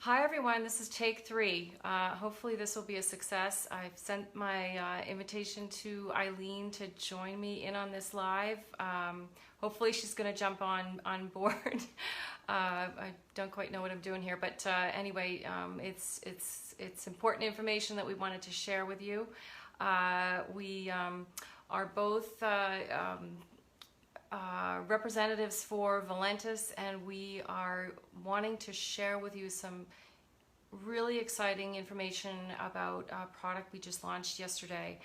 Hi everyone, this is take 3. Hopefully this will be a success. I've sent my invitation to Eileen to join me in on this live. Hopefully she's going to jump on board. I don't quite know what I'm doing here, but anyway, it's important information that we wanted to share with you. We are both representatives for Valentus, and we are wanting to share with you some really exciting information about a product we just launched yesterday.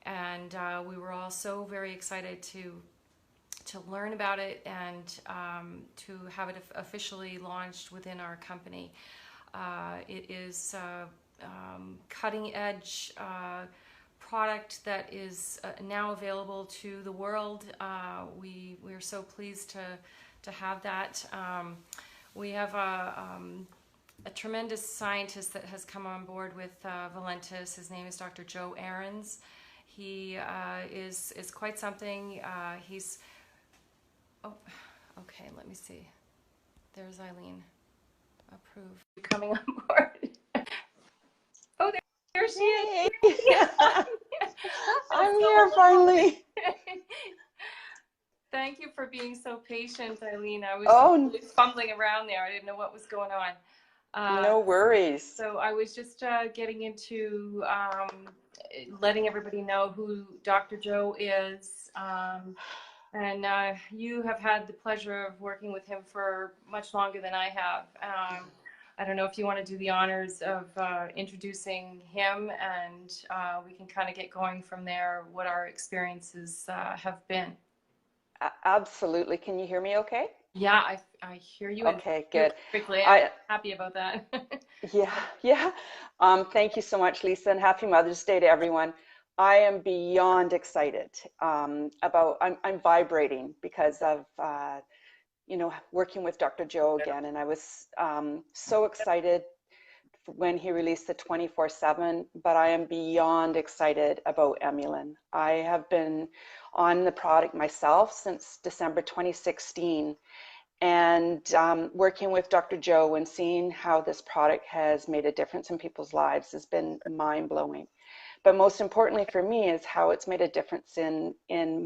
And we were all so very excited to learn about it and to have it officially launched within our company. It is cutting edge product that is now available to the world. We're so pleased to have that. We have a tremendous scientist that has come on board with Valentus. His name is Dr. Joe Ahrens. He is quite something. Oh, okay, let me see. There's Eileen. Approved. Coming on board. Oh, there she is. I'm here finally. Thank you for being so patient, Eileen. I was fumbling around there. I didn't know what was going on. No worries. So I was just getting into letting everybody know who Dr. Joe is. And you have had the pleasure of working with him for much longer than I have. I don't know if you want to do the honors of introducing him, and we can kind of get going from there, what our experiences have been. Absolutely. Can you hear me okay? Yeah, I hear you. Okay, good. Quickly. I'm happy about that. Yeah. Thank you so much, Lisa, and happy Mother's Day to everyone. I am beyond excited about, I'm vibrating because of, working with Dr. Joe again. And I was so excited when he released the 24/7, but I am beyond excited about Emulin. I have been on the product myself since December 2016, and working with Dr. Joe and seeing how this product has made a difference in people's lives has been mind-blowing. But most importantly for me is how it's made a difference in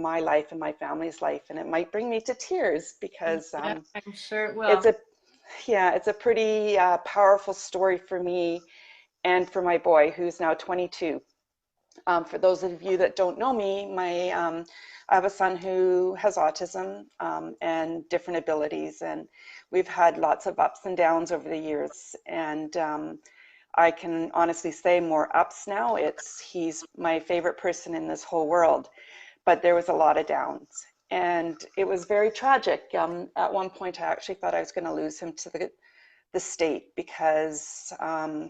my life and my family's life, and it might bring me to tears because yeah, I'm sure it will. It's a pretty powerful story for me and for my boy, who's now 22. For those of you that don't know me, I have a son who has autism and different abilities, and we've had lots of ups and downs over the years. And I can honestly say more ups now. He's my favorite person in this whole world, but there was a lot of downs. And it was very tragic. At one point, I actually thought I was going to lose him to the state because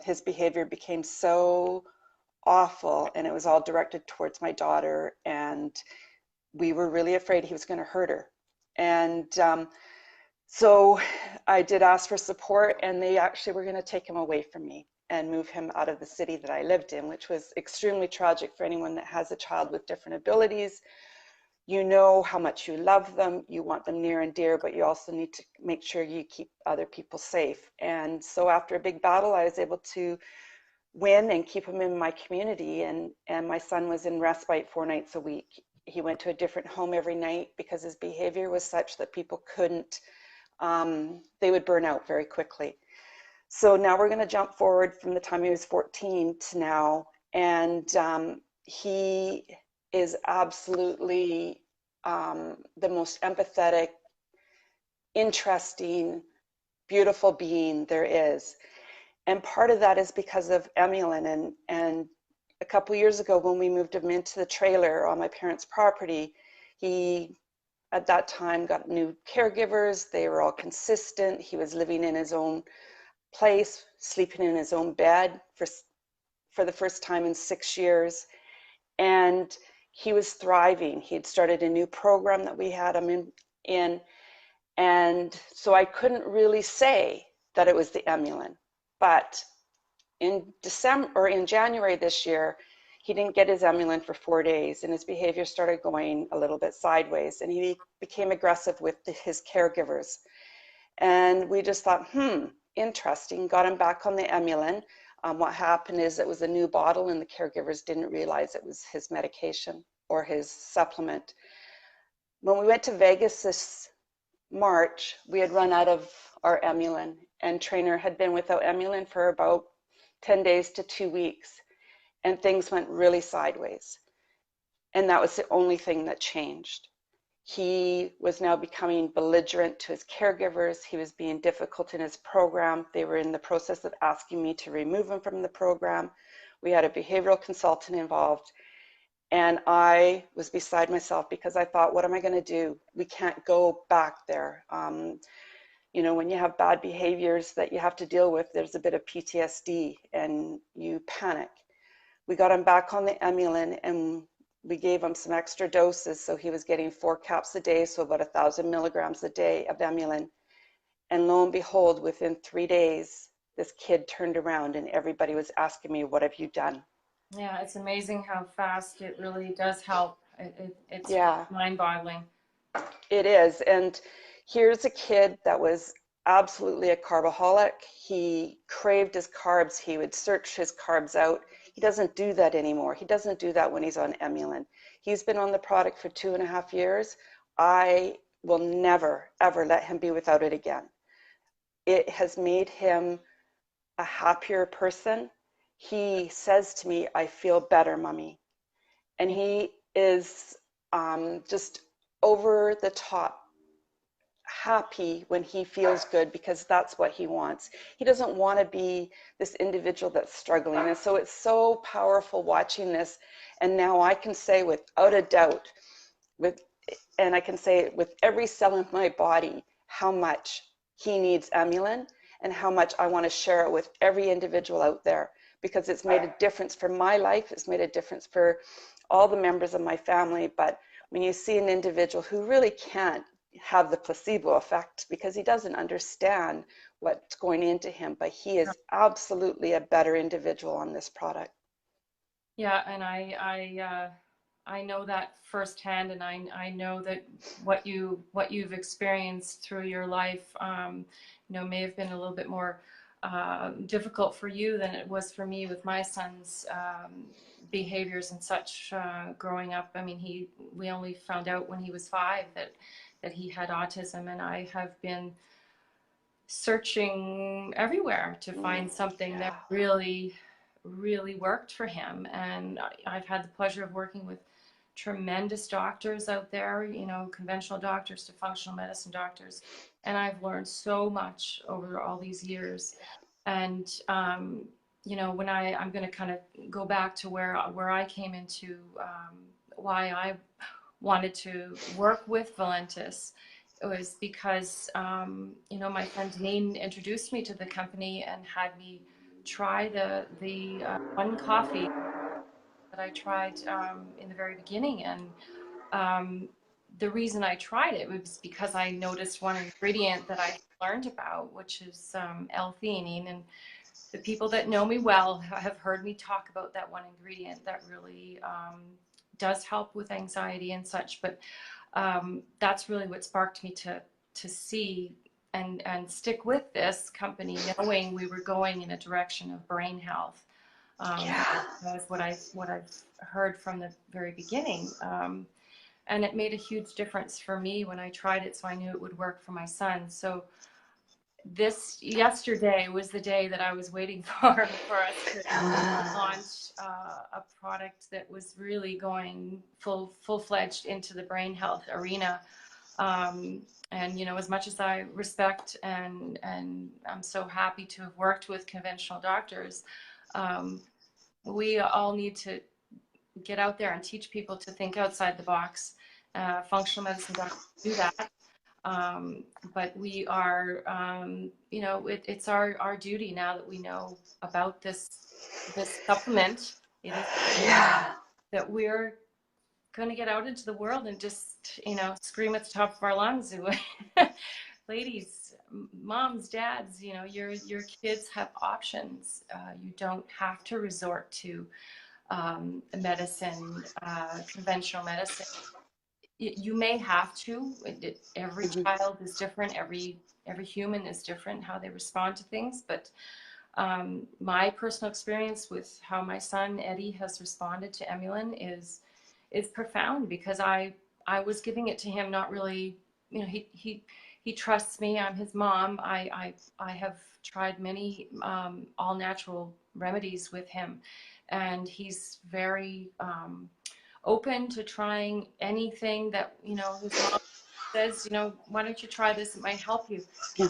his behavior became so awful, and it was all directed towards my daughter, and we were really afraid he was going to hurt her. And so I did ask for support, and they actually were going to take him away from me and move him out of the city that I lived in, which was extremely tragic for anyone that has a child with different abilities. You know how much you love them, you want them near and dear, but you also need to make sure you keep other people safe. And so after a big battle, I was able to win and keep him in my community, and my son was in respite 4 nights a week. He went to a different home every night because his behavior was such that people couldn't, they would burn out very quickly. So now we're going to jump forward from the time he was 14 to now, and he is absolutely the most empathetic, interesting, beautiful being there is. And part of that is because of Emulin. And a couple years ago, when we moved him into the trailer on my parents' property, he, at that time, got new caregivers. They were all consistent. He was living in his own place, sleeping in his own bed for the first time in 6 years. And he was thriving. He had started a new program that we had him in. And so I couldn't really say that it was the Emulin. But in January this year, he didn't get his Emulin for 4 days, and his behavior started going a little bit sideways, and he became aggressive with his caregivers. And we just thought, interesting, got him back on the Emulin. What happened is it was a new bottle and the caregivers didn't realize it was his medication or his supplement. When we went to Vegas this March, we had run out of our Emulin, and Trainer had been without Emulin for about 10 days to 2 weeks, and things went really sideways. And that was the only thing that changed. He was now becoming belligerent to his caregivers. He was being difficult in his program. They were in the process of asking me to remove him from the program. We had a behavioral consultant involved. And I was beside myself because I thought, what am I going to do? We can't go back there. You know, when you have bad behaviors that you have to deal with, there's a bit of PTSD and you panic. We got him back on the Emulin and we gave him some extra doses. So he was getting 4 caps a day, so about 1,000 milligrams a day of Emulin. And lo and behold, within 3 days, this kid turned around and everybody was asking me, what have you done? Yeah, it's amazing how fast it really does help. It's Yeah, mind-boggling. it is. And here's a kid that was absolutely a carbaholic. He craved his carbs. He would search his carbs out. He doesn't do that anymore. He doesn't do that when he's on Emulin. He's been on the product for 2.5 years. I will never, ever let him be without it again. It has made him a happier person. He says to me, I feel better, Mommy. And he is just over the top happy when he feels good because that's what he wants. He doesn't want to be this individual that's struggling. And so it's so powerful watching this. And now I can say without a doubt, and I can say with every cell in my body, how much he needs Emulin and how much I want to share it with every individual out there, because it's made a difference for my life. It's made a difference for all the members of my family. But when you see an individual who really can't have the placebo effect because he doesn't understand what's going into him, but he is absolutely a better individual on this product. Yeah, and I know that firsthand, and I know that what you've experienced through your life, you know, may have been a little bit more difficult for you than it was for me with my son's behaviors and such growing up. I mean, we only found out when he was 5 that he had autism, and I have been searching everywhere to find something that really worked for him. And I've had the pleasure of working with tremendous doctors out there, you know, conventional doctors to functional medicine doctors. And I've learned so much over all these years. And, you know, when I'm going to kind of go back to where I came into why I wanted to work with Valentus. It was because, you know, my friend Janine introduced me to the company and had me try the one coffee that I tried in the very beginning. And the reason I tried it was because I noticed one ingredient that I learned about, which is L-theanine. And the people that know me well have heard me talk about that one ingredient that really does help with anxiety and such. But that's really what sparked me to see and stick with this company, knowing we were going in a direction of brain health. That was what I've heard from the very beginning. And it made a huge difference for me when I tried it, so I knew it would work for my son. So yesterday was the day that I was waiting for us to launch a product that was really going full-fledged into the brain health arena. And you know, as much as I respect and I'm so happy to have worked with conventional doctors, we all need to get out there and teach people to think outside the box. Functional medicine doctors do that. But we are, you know, it's our duty now that we know about this supplement. It is that we're going to get out into the world and just, you know, scream at the top of our lungs. Ladies, moms, dads, you know, your kids have options. You don't have to resort to medicine, conventional medicine. You may have to. Every child is different. Every every human is different, how they respond to things. But my personal experience with how my son Eddie has responded to Emulin is profound, because I was giving it to him, not really, you know, he trusts me. I'm his mom. I have tried many all natural remedies with him, and he's very open to trying anything that, you know, his mom says, you know, why don't you try this? It might help you. Yeah.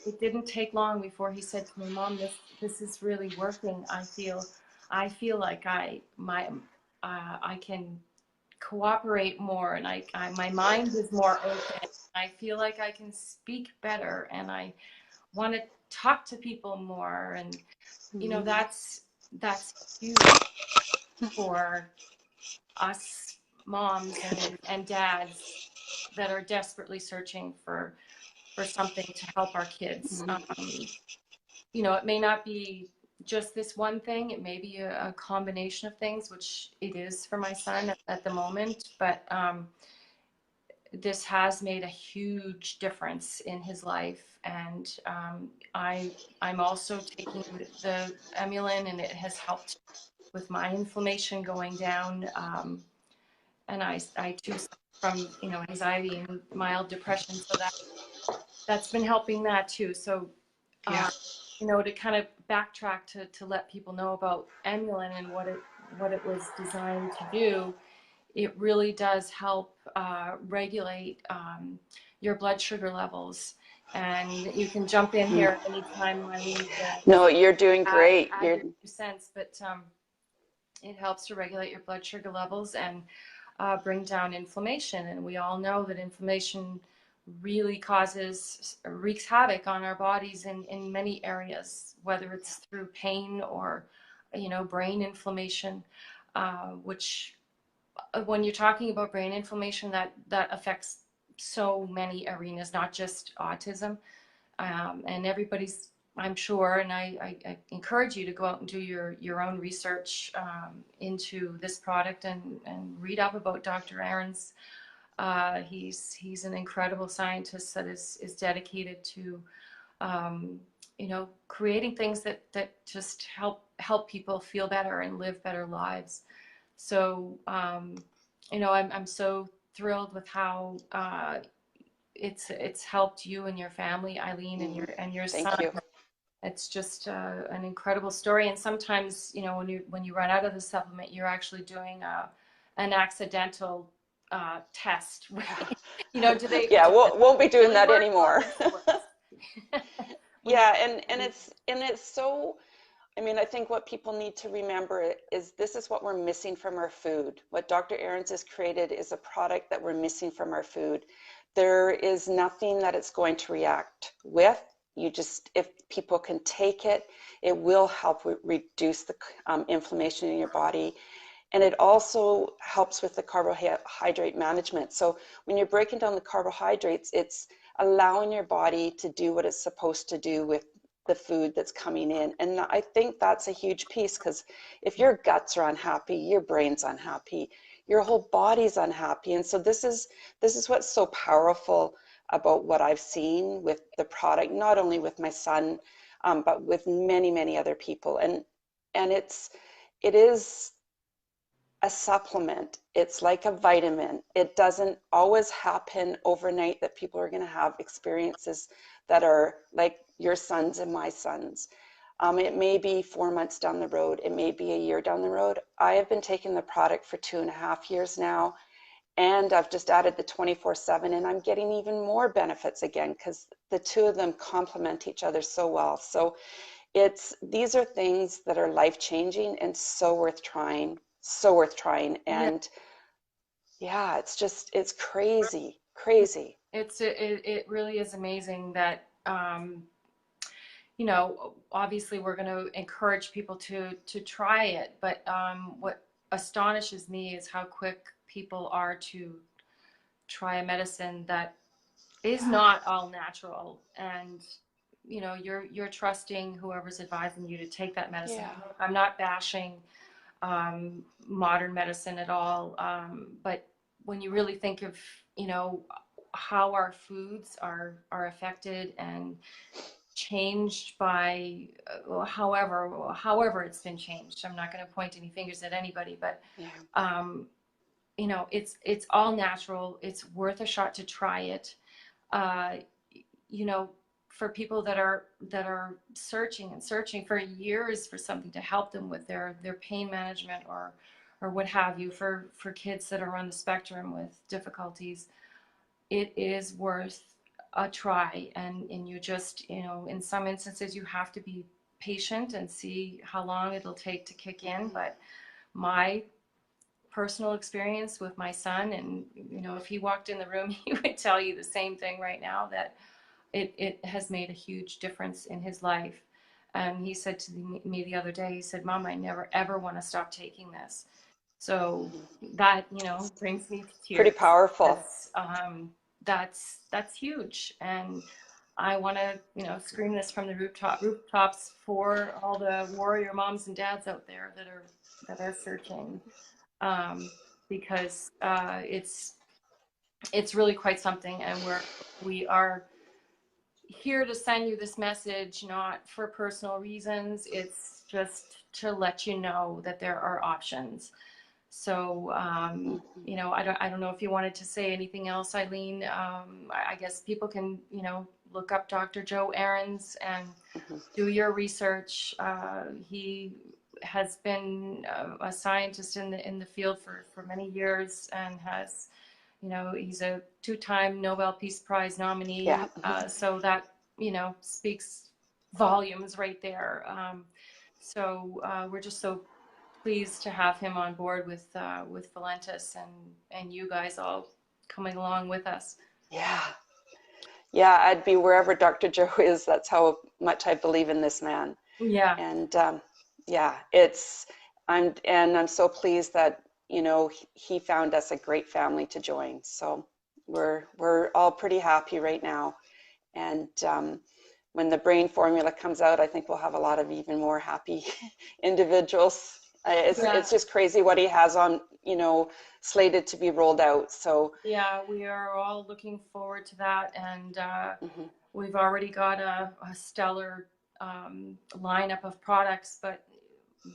It didn't take long before he said to me, Mom, this is really working. I feel like I can cooperate more, and my mind is more open. I feel like I can speak better, and I want to talk to people more. And, you know, that's huge for us moms and dads that are desperately searching for something to help our kids. You know, it may not be just this one thing. It may be a combination of things, which it is for my son at the moment. But this has made a huge difference in his life. And I'm also taking the Emulin, and it has helped with my inflammation going down. And I too suffer from, you know, anxiety and mild depression. So that's been helping that too. So, you know, to kind of backtrack to let people know about Emulin and what it was designed to do, it really does help regulate your blood sugar levels. And you can jump in here anytime, Eileen. No, you're doing great. Add your 2 cents, but it helps to regulate your blood sugar levels and bring down inflammation. And we all know that inflammation really wreaks havoc on our bodies in many areas, whether it's through pain or, you know, brain inflammation, which when you're talking about brain inflammation, that affects so many arenas, not just autism. And everybody's, I'm sure, and I encourage you to go out and do your own research into this product and read up about Dr. Aaron's. He's an incredible scientist that is dedicated to, you know, creating things that just help people feel better and live better lives. So, you know, I'm so thrilled with how it's helped you and your family, Eileen, and your son. Thank you. It's just an incredible story. And sometimes, you know, when you run out of the supplement, you're actually doing an accidental test. You know, do they? Yeah, won't be doing really that work? anymore. When Yeah, and it's so. I mean, I think what people need to remember is this is what we're missing from our food. What Dr. Ahrens has created is a product that we're missing from our food. There is nothing that it's going to react with. You just, if people can take it, it will help reduce the inflammation in your body. And it also helps with the carbohydrate management. So when you're breaking down the carbohydrates, it's allowing your body to do what it's supposed to do with the food that's coming in. And I think that's a huge piece, because if your guts are unhappy, your brain's unhappy, your whole body's unhappy. And so this is what's so powerful about what I've seen with the product, not only with my son, but with many, many other people. And it is a supplement. It's like a vitamin. It doesn't always happen overnight that people are going to have experiences that are like your son's and my son's. It may be 4 months down the road. It may be a year down the road. I have been taking the product for 2.5 years now, and I've just added the 24/7, and I'm getting even more benefits again, because the two of them complement each other so well. So these are things that are life-changing and so worth trying. And yeah, it's crazy. It really is amazing that, you know, obviously we're going to encourage people to try it, but what astonishes me is how quick people are to try a medicine that is not all natural. And, you know, you're trusting whoever's advising you to take that medicine. Yeah. I'm not bashing modern medicine at all, but when you really think of, you know, how our foods are affected and changed by however it's been changed. I'm not going to point any fingers at anybody, but Yeah. you know, it's all natural. It's worth a shot to try it. Uh, you know, for people that are searching and searching for years for something to help them with their pain management or what have you, for kids that are on the spectrum with difficulties, it is worth a try. And you just, you know, in some instances you have to be patient and see how long it'll take to kick in. But my personal experience with my son, and you know, if he walked in the room, he would tell you the same thing right now, that it has made a huge difference in his life. And he said to me the other day, he said, Mom, I never ever want to stop taking this. So that, you know, brings me to Pretty tears. powerful. That's huge. And I want to, you know, scream this from the rooftops for all the warrior moms and dads out there that are searching, because it's really quite something. And we are here to send you this message, not for personal reasons. It's just to let you know that there are options. So, you know, I don't know if you wanted to say anything else, Eileen. I guess people can, you know, look up Dr. Joe Ahrens and do your research. He has been a scientist in the field for many years, and has, you know, he's a 2-time Nobel Peace Prize nominee. Yeah. So that, you know, speaks volumes right there. So we're just so pleased to have him on board with Valentus, and you guys all coming along with us. Yeah. Yeah, I'd be wherever Dr. Joe is. That's how much I believe in this man. Yeah. And yeah, I'm so pleased that, you know, he found us a great family to join. So we're all pretty happy right now. And when the brain formula comes out, I think we'll have a lot of even more happy individuals. It's just crazy what he has on, you know, slated to be rolled out. So yeah, we are all looking forward to that. And we've already got a stellar lineup of products, but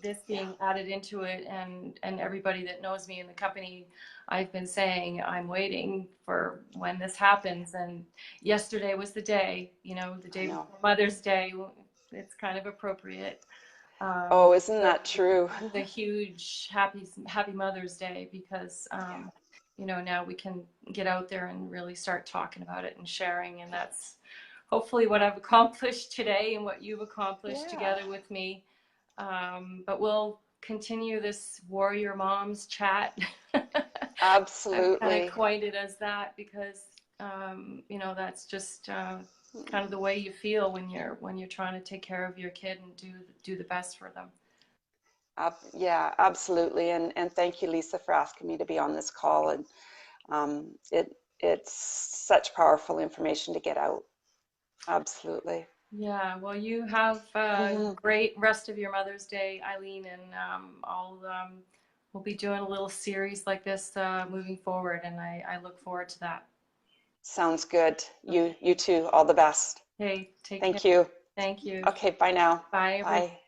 this being added into it, and everybody that knows me in the company, I've been saying I'm waiting for when this happens. And yesterday was the day, you know, the day before Mother's Day. It's kind of appropriate. Oh, isn't that true? The huge happy Mother's Day, because you know, now we can get out there and really start talking about it and sharing. And that's hopefully what I've accomplished today, and what you've accomplished together with me. But we'll continue this Warrior Moms chat. Absolutely. I've kind of coined it as that because, you know, that's just kind of the way you feel when you're trying to take care of your kid and do the best for them. Yeah, absolutely. And thank you, Lisa, for asking me to be on this call. And it's such powerful information to get out. Absolutely. Yeah, well, you have a great rest of your Mother's Day, Eileen, and we'll be doing a little series like this moving forward, and I look forward to that. Sounds good. You too. All the best. Hey, take care. Thank you. Thank you. Okay, bye now. Bye, everyone. Bye.